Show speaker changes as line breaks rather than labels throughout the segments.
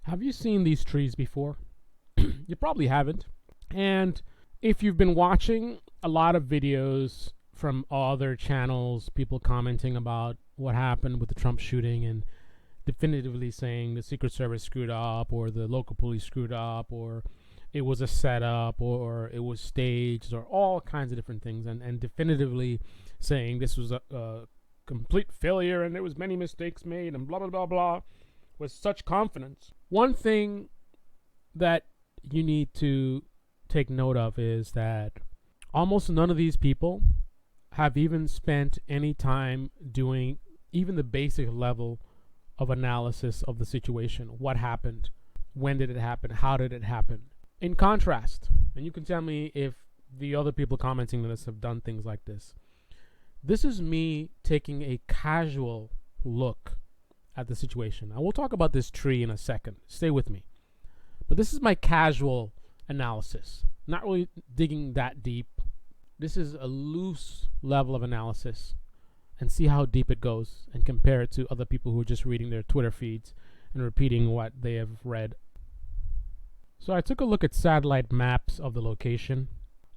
Have you seen these trees before? You probably haven't. And if you've been watching a lot of videos from other channels, people commenting about what happened with the Trump shooting and definitively saying the Secret Service screwed up or the local police screwed up or it was a setup or it was staged or all kinds of different things and definitively saying this was a complete failure and there was many mistakes made and blah blah blah blah with such confidence. One thing that you need to take note of is that almost none of these people have even spent any time doing even the basic level of analysis of the situation. What happened? When did it happen? How did it happen? In contrast, and you can tell me if the other people commenting on this have done things like this. This is me taking a casual look at the situation. I will talk about this tree in a second. Stay with me. But this is my casual analysis. Not really digging that deep. This is a loose level of analysis and see how deep it goes and compare it to other people who are just reading their Twitter feeds and repeating what they have read. So I took a look at satellite maps of the location.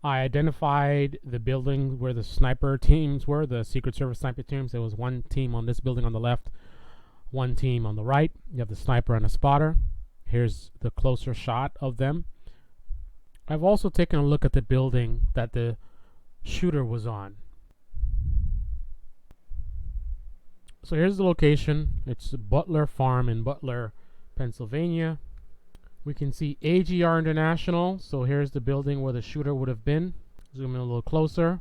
I identified the building where the sniper teams were, the Secret Service sniper teams. There was one team on this building on the left, one team on the right. You have the sniper and a spotter. Here's the closer shot of them. I've also taken a look at the building that the shooter was on. So here's the location. It's Butler Farm in Butler, Pennsylvania. We can see AGR International. So here's the building where the shooter would have been. Zoom in a little closer.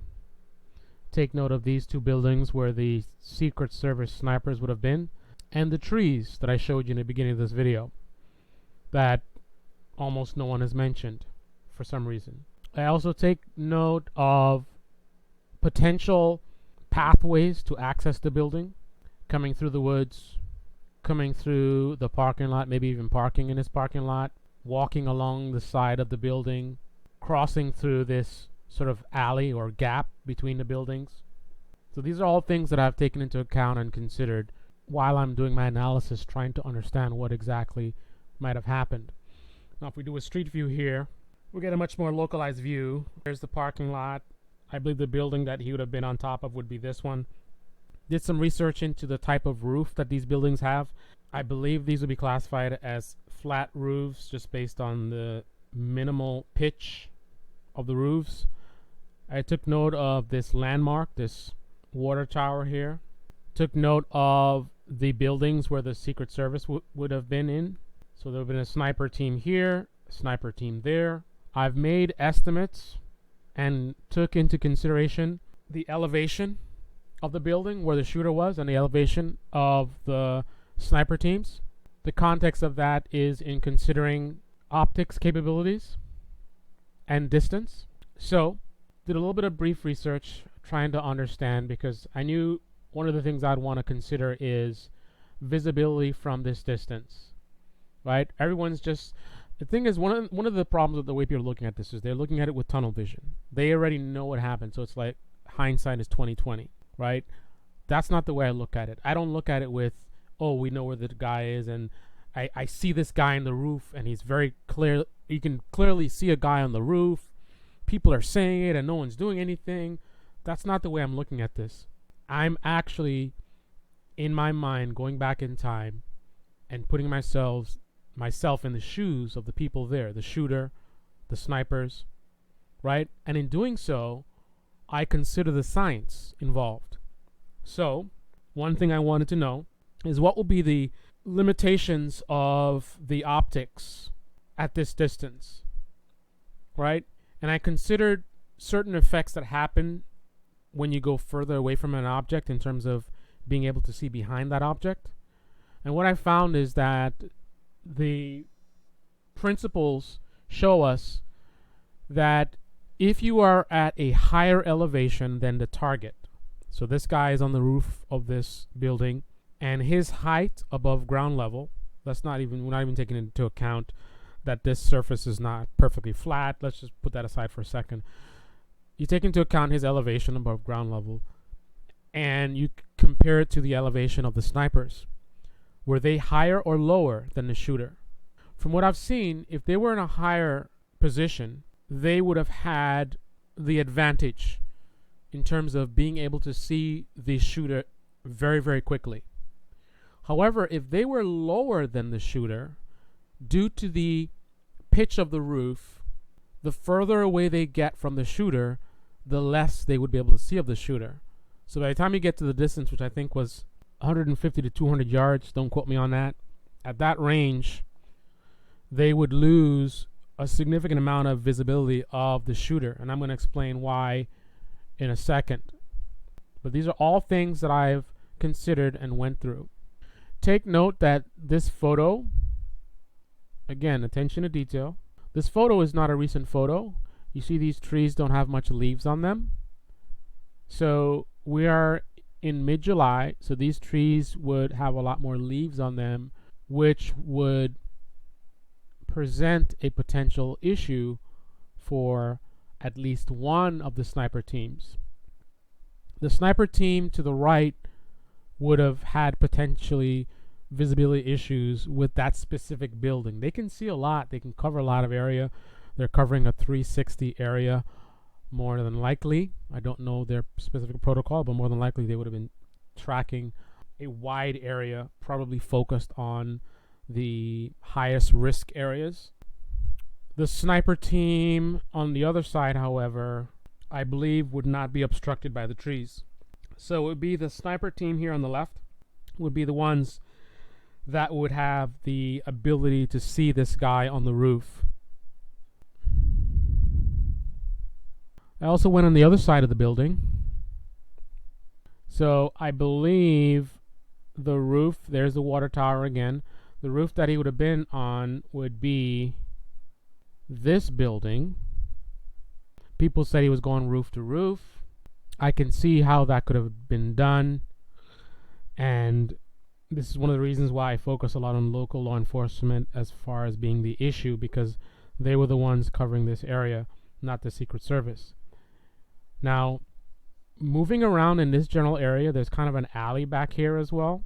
Take note of these two buildings where the Secret Service snipers would have been. And the trees that I showed you in the beginning of this video that almost no one has mentioned for some reason. I also take note of potential pathways to access the building. Coming through the woods, coming through the parking lot, maybe even parking in this parking lot, walking along the side of the building, crossing through this sort of alley or gap between the buildings. So these are all things that I've taken into account and considered while I'm doing my analysis, trying to understand what exactly might have happened. Now, if we do a street view here, we'll get a much more localized view. There's the parking lot. I believe the building that he would have been on top of would be this one. Did some research into the type of roof that these buildings have. I believe these would be classified as flat roofs just based on the minimal pitch of the roofs. I took note of this landmark, this water tower here. Took note of the buildings where the Secret Service would have been in. So there would have been a sniper team here, a sniper team there. I've made estimates and took into consideration the elevation of the building where the shooter was and the elevation of the sniper teams. The context of that is in considering optics capabilities and distance. So, did a little bit of brief research trying to understand, because I knew one of the things I'd want to consider is visibility from this distance, right? Everyone's just, the thing is, one of the problems with the way people are looking at this is they're looking at it with tunnel vision. They already know what happened, so it's like hindsight is 20/20. Right? That's not the way I look at it. I don't look at it with, oh, we know where the guy is, and I see this guy on the roof, and he's very clear. You can clearly see a guy on the roof. People are saying it, and no one's doing anything. That's not the way I'm looking at this. I'm actually, in my mind, going back in time and putting myself in the shoes of the people there, the shooter, the snipers, right? And in doing so, I consider the science involved. So, one thing I wanted to know is what will be the limitations of the optics at this distance, right? And I considered certain effects that happen when you go further away from an object in terms of being able to see behind that object. And what I found is that the principles show us that if you are at a higher elevation than the target, so this guy is on the roof of this building, and his height above ground level, we're not even taking into account that this surface is not perfectly flat. Let's just put that aside for a second. You take into account his elevation above ground level, and you compare it to the elevation of the snipers. Were they higher or lower than the shooter? From what I've seen, if they were in a higher position, they would have had the advantage in terms of being able to see the shooter very, very quickly. However, if they were lower than the shooter, due to the pitch of the roof, the further away they get from the shooter, the less they would be able to see of the shooter. So by the time you get to the distance, which I think was 150 to 200 yards, don't quote me on that, at that range, they would lose a significant amount of visibility of the shooter. And I'm going to explain why in a second. But these are all things that I've considered and went through. Take note that this photo, again, attention to detail. This photo is not a recent photo. You see these trees don't have much leaves on them. So we are in mid-July, so these trees would have a lot more leaves on them, which would present a potential issue for at least one of the sniper teams. The sniper team to the right would have had potentially visibility issues with that specific building. They can see a lot. They can cover a lot of area. They're covering a 360 area more than likely. I don't know their specific protocol, but more than likely they would have been tracking a wide area, probably focused on the highest risk areas. The sniper team on the other side, however, I believe would not be obstructed by the trees. So it would be the sniper team here on the left would be the ones that would have the ability to see this guy on the roof. I also went on the other side of the building. So I believe the roof, there's the water tower again. The roof that he would have been on would be this building. People said he was going roof to roof. I can see how that could have been done. And this is one of the reasons why I focus a lot on local law enforcement as far as being the issue, because they were the ones covering this area, not the Secret Service. Now, moving around in this general area, there's kind of an alley back here as well.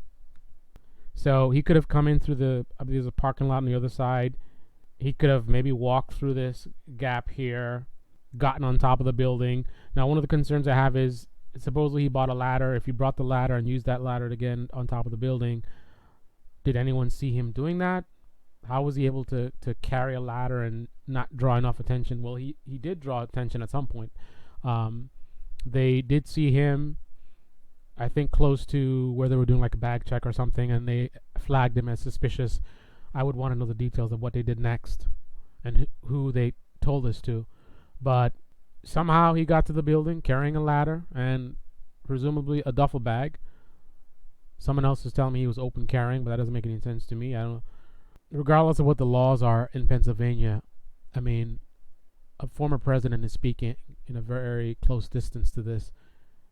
So he could have come in through there's a parking lot on the other side. He could have maybe walked through this gap here, gotten on top of the building. Now, one of the concerns I have is, supposedly he bought a ladder. If he brought the ladder and used that ladder to get on top of the building, did anyone see him doing that? How was he able to carry a ladder and not draw enough attention? Well, he did draw attention at some point. They did see him, I think, close to where they were doing like a bag check or something, and they flagged him as suspicious. I would want to know the details of what they did next and who they told this to. But somehow he got to the building carrying a ladder and presumably a duffel bag. Someone else is telling me he was open carrying, but that doesn't make any sense to me. I don't know. Regardless of what the laws are in Pennsylvania, I mean, a former president is speaking in a very close distance to this.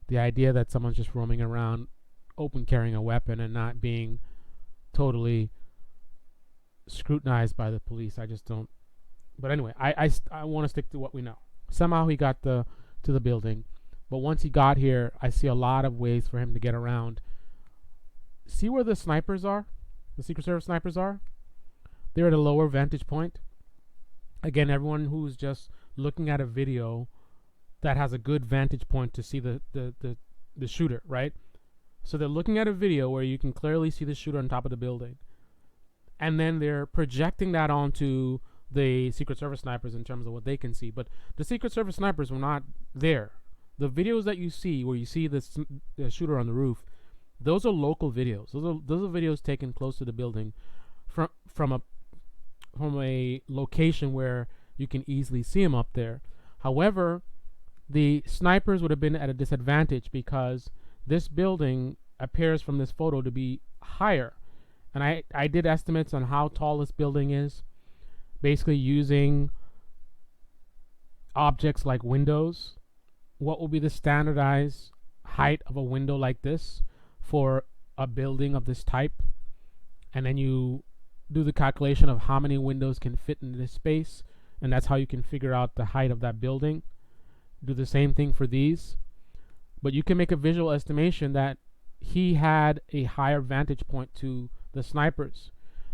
The idea that someone's just roaming around open carrying a weapon and not being totally scrutinized by the police, I just don't. But anyway, I want to stick to what we know. Somehow he got to the building, but once he got here, I see a lot of ways for him to get around. See where the snipers are? The Secret Service snipers are? They're at a lower vantage point. Again, everyone who's just looking at a video that has a good vantage point to see the shooter, right? So they're looking at a video where you can clearly see the shooter on top of the building. And then they're projecting that onto the Secret Service snipers in terms of what they can see. But the Secret Service snipers were not there. The videos that you see where you see the shooter on the roof, those are local videos. Those are videos taken close to the building from a location where you can easily see him up there. However, the snipers would have been at a disadvantage because this building appears from this photo to be higher. And I did estimates on how tall this building is, basically using objects like windows. What will be the standardized height of a window like this for a building of this type? And then you do the calculation of how many windows can fit in this space, and that's how you can figure out the height of that building. Do the same thing for these, but you can make a visual estimation that he had a higher vantage point to the snipers,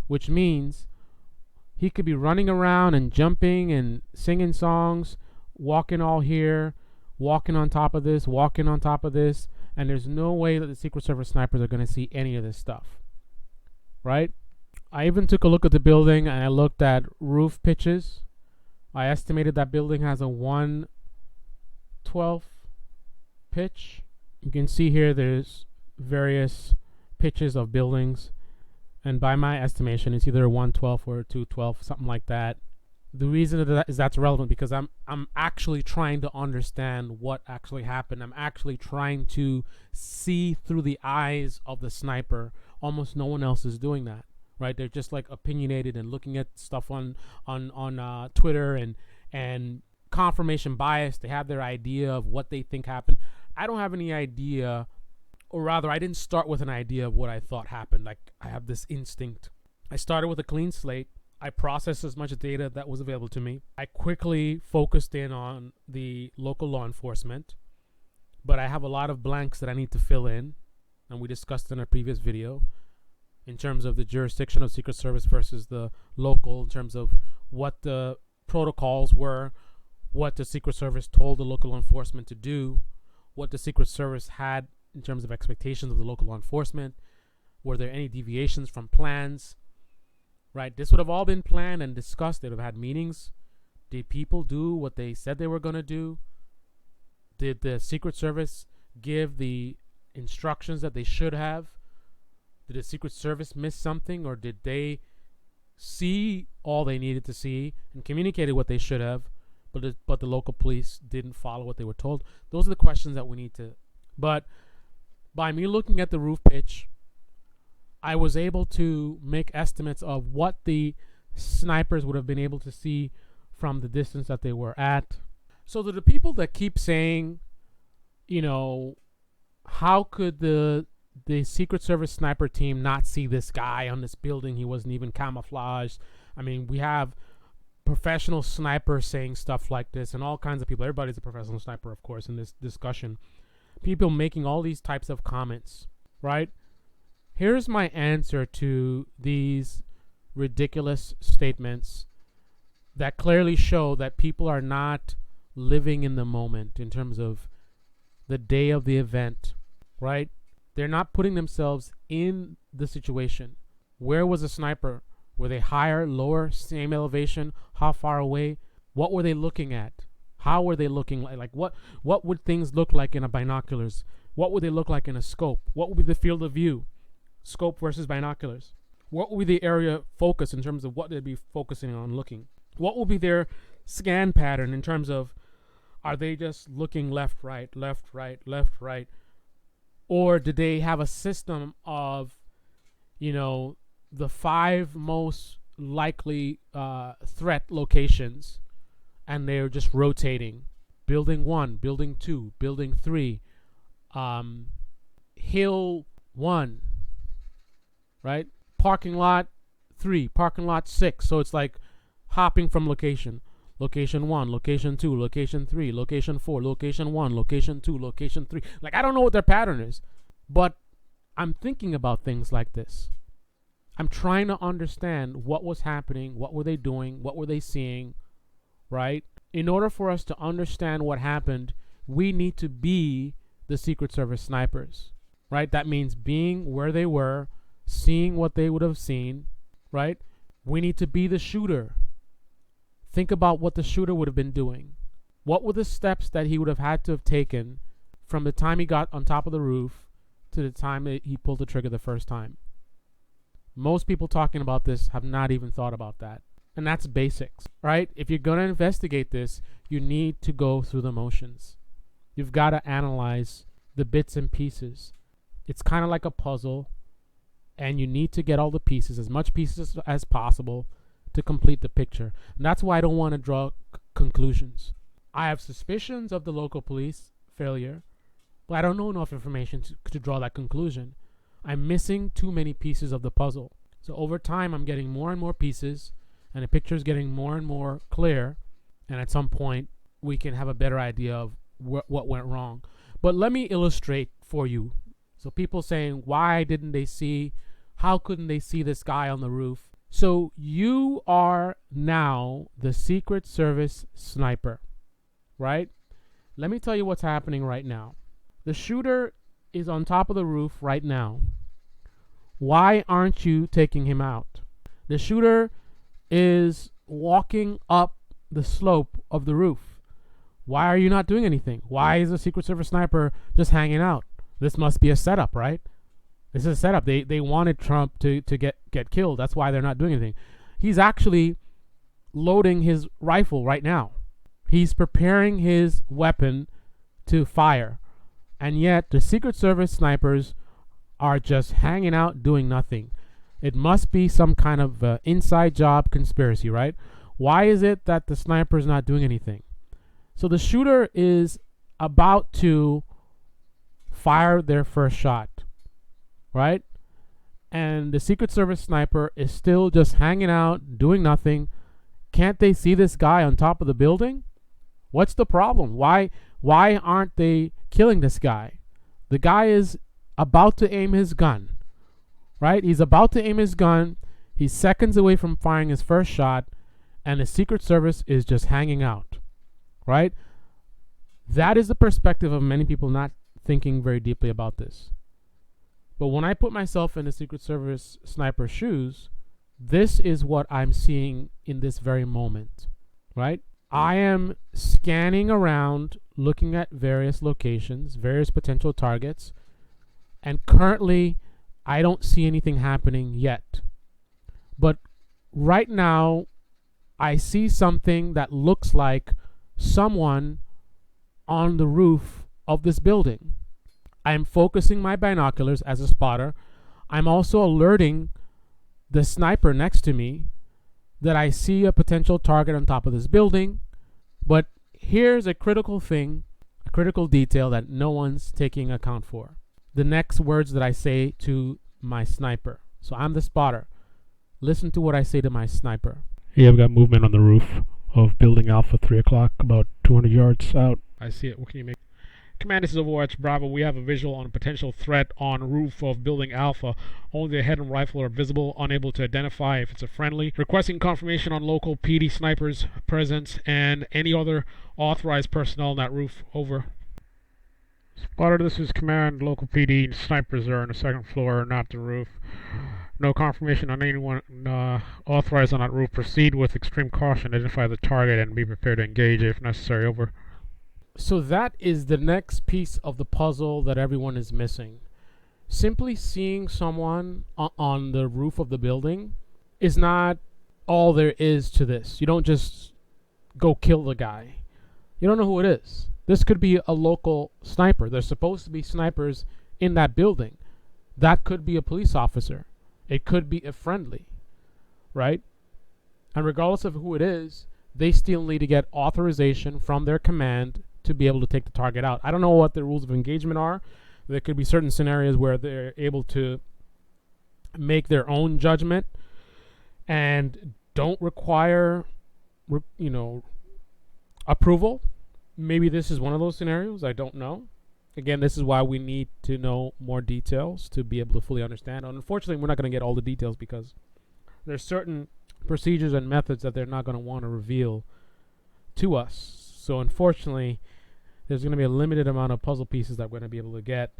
which means He could be running around and jumping and singing songs, walking all here, walking on top of this, walking on top of this, and there's no way that the Secret Service snipers are going to see any of this stuff, right? I even took a look at the building and I looked at roof pitches. I estimated that building has a 1/12 pitch. You can see here there's various pitches of buildings, and by my estimation it's either a 1/12 or a 2/12, something like that. The reason that is that's relevant because I'm actually trying to understand what actually happened. I'm actually trying to see through the eyes of the sniper. Almost no one else is doing that, right? They're just like opinionated and looking at stuff on Twitter and confirmation bias. They have their idea of what they think happened. I don't have any idea, or rather I didn't start with an idea of what I thought happened. Like, I have this instinct. I started with a clean slate. I processed as much data that was available to me. I quickly focused in on the local law enforcement, but I have a lot of blanks that I need to fill in, and we discussed in a previous video in terms of the jurisdiction of Secret Service versus the local, in terms of what the protocols were, what the Secret Service told the local law enforcement to do, what the Secret Service had in terms of expectations of the local law enforcement. Were there any deviations from plans? Right? This would have all been planned and discussed. They would have had meetings. Did people do what they said they were going to do? Did the Secret Service give the instructions that they should have? Did the Secret Service miss something, or did they see all they needed to see and communicated what they should have, but the local police didn't follow what they were told? Those are the questions that we need to. But by me looking at the roof pitch, I was able to make estimates of what the snipers would have been able to see from the distance that they were at. So to the people that keep saying, you know, how could the Secret Service sniper team not see this guy on this building? He wasn't even camouflaged. I mean, we have professional snipers saying stuff like this, and all kinds of people. Everybody's a professional sniper, of course, in this discussion. People making all these types of comments, right? Here's my answer to these ridiculous statements that clearly show that people are not living in the moment in terms of the day of the event, right? They're not putting themselves in the situation. Where was the sniper? Were they higher, lower, same elevation? How far away? What were they looking at? How were they looking like? What would things look like in a binoculars? What would they look like in a scope? What would be the field of view? Scope versus binoculars. What will be the area focus in terms of what they'd be focusing on looking? What will be their scan pattern in terms of, are they just looking left, right, left, right, left, right? Or did they have a system of, you know, the 5 most likely threat locations, and they're just rotating? Building 1, building 2, building 3, hill 1, right? Parking lot 3, parking lot 6. So it's like hopping from location. Location 1, location 2, location 3, location 4, location 1, location 2, location 3. Like, I don't know what their pattern is, but I'm thinking about things like this. I'm trying to understand what was happening, what were they doing, what were they seeing, right? In order for us to understand what happened, we need to be the Secret Service snipers, right? That means being where they were, seeing what they would have seen, right? We need to be the shooter. Think about what the shooter would have been doing. What were the steps that he would have had to have taken from the time he got on top of the roof to the time that he pulled the trigger the first time? Most people talking about this have not even thought about that. And that's basics, right? If you're going to investigate this, you need to go through the motions. You've got to analyze the bits and pieces. It's kind of like a puzzle, and you need to get all the pieces, as much pieces as possible, to complete the picture. And that's why I don't want to draw conclusions. I have suspicions of the local police failure, but I don't know enough information to draw that conclusion. I'm missing too many pieces of the puzzle. So over time, I'm getting more and more pieces, and the picture is getting more and more clear, and at some point, we can have a better idea of what went wrong. But let me illustrate for you. So people saying, why didn't they see, how couldn't they see this guy on the roof? So you are now the Secret Service sniper, right? Let me tell you what's happening right now. The shooter is on top of the roof right now. Why aren't you taking him out? The shooter is walking up the slope of the roof. Why are you not doing anything? Why is the Secret Service sniper just hanging out? This must be a setup, right? This is a setup. They wanted Trump to get killed. That's why they're not doing anything. He's actually loading his rifle right now. He's preparing his weapon to fire. And yet the Secret Service snipers are just hanging out doing nothing. It must be some kind of inside job conspiracy, right? Why is it that the sniper is not doing anything? So the shooter is about to fire their first shot, right? And the Secret Service sniper is still just hanging out, doing nothing. Can't they see this guy on top of the building? What's the problem? Why aren't they killing this guy? The guy is about to aim his gun, right? He's about to aim his gun. He's seconds away from firing his first shot, and the Secret Service is just hanging out, right? That is the perspective of many people not thinking very deeply about this. But when I put myself in the Secret Service sniper's shoes, this is what I'm seeing in this very moment, right? I am scanning around, looking at various locations, various potential targets, and currently I don't see anything happening yet. But right now, I see something that looks like someone on the roof of this building. I'm focusing my binoculars as a spotter. I'm also alerting the sniper next to me that I see a potential target on top of this building. But here's a critical thing, a critical detail that no one's taking account for. The next words that I say to my sniper. So I'm the spotter. Listen to what I say to my sniper.
Yeah, we've got movement on the roof of Building Alpha, 3 o'clock, about 200 yards out. I see it. What can you make? Command, this is Overwatch Bravo. We have a visual on a potential threat on roof of Building Alpha. Only the head and rifle are visible, unable to identify if it's a friendly. Requesting confirmation on local PD snipers' presence and any other authorized personnel on that roof. Over. Spotter, this is Command. Local PD snipers are on the second floor, not the roof. No confirmation on anyone authorized on that roof. Proceed with extreme caution. Identify the target and be prepared to engage if necessary. Over.
So that is the next piece of the puzzle that everyone is missing. Simply seeing someone on the roof of the building is not all there is to this. You don't just go kill the guy. You don't know who it is. This could be a local sniper. There's supposed to be snipers in that building. That could be a police officer. It could be a friendly, right? And regardless of who it is, they still need to get authorization from their command to be able to take the target out. I don't know what the rules of engagement are. There could be certain scenarios where they're able to make their own judgment and don't require, approval. Maybe this is one of those scenarios. I don't know. Again, this is why we need to know more details to be able to fully understand. Unfortunately, we're not going to get all the details because there's certain procedures and methods that they're not going to want to reveal to us. So unfortunately, there's going to be a limited amount of puzzle pieces that we're going to be able to get.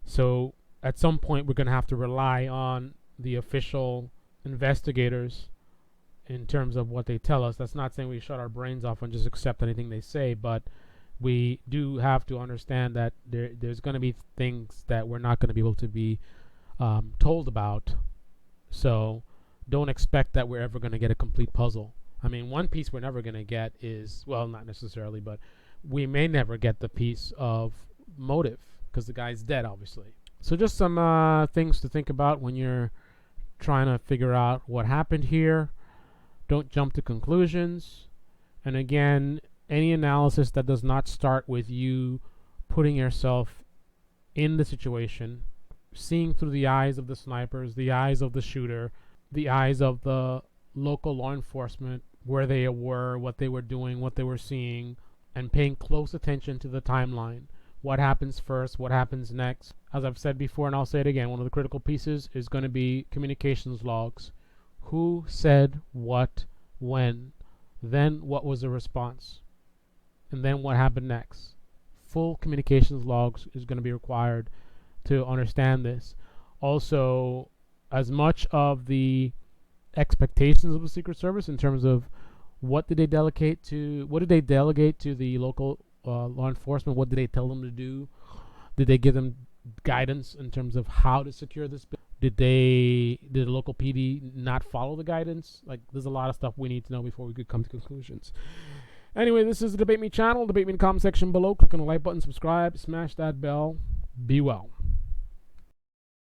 So at some point, we're going to have to rely on the official investigators in terms of what they tell us. That's not saying we shut our brains off and just accept anything they say, but we do have to understand that there's going to be things that we're not going to be able to be told about. So don't expect that we're ever going to get a complete puzzle. I mean, one piece we're never going to get is, well, not necessarily, but we may never get the piece of motive because the guy's dead, obviously. So just some things to think about when you're trying to figure out what happened here. Don't jump to conclusions. And again, any analysis that does not start with you putting yourself in the situation, seeing through the eyes of the snipers, the eyes of the shooter, the eyes of the local law enforcement, where they were, what they were doing, what they were seeing, and paying close attention to the timeline. What happens first? What happens next? As I've said before, and I'll say it again, one of the critical pieces is going to be communications logs. Who said what, when? Then what was the response? And then what happened next? Full communications logs is going to be required to understand this. Also, as much of the expectations of the Secret Service in terms of what did they delegate to the local law enforcement? What did they tell them to do? Did they give them guidance in terms of how to secure this? Did the local PD not follow the guidance? Like, there's a lot of stuff we need to know before we could come to conclusions. Anyway, this is the Debate Me channel. Debate me in the comment section below. Click on the like button, subscribe, smash that bell. Be well.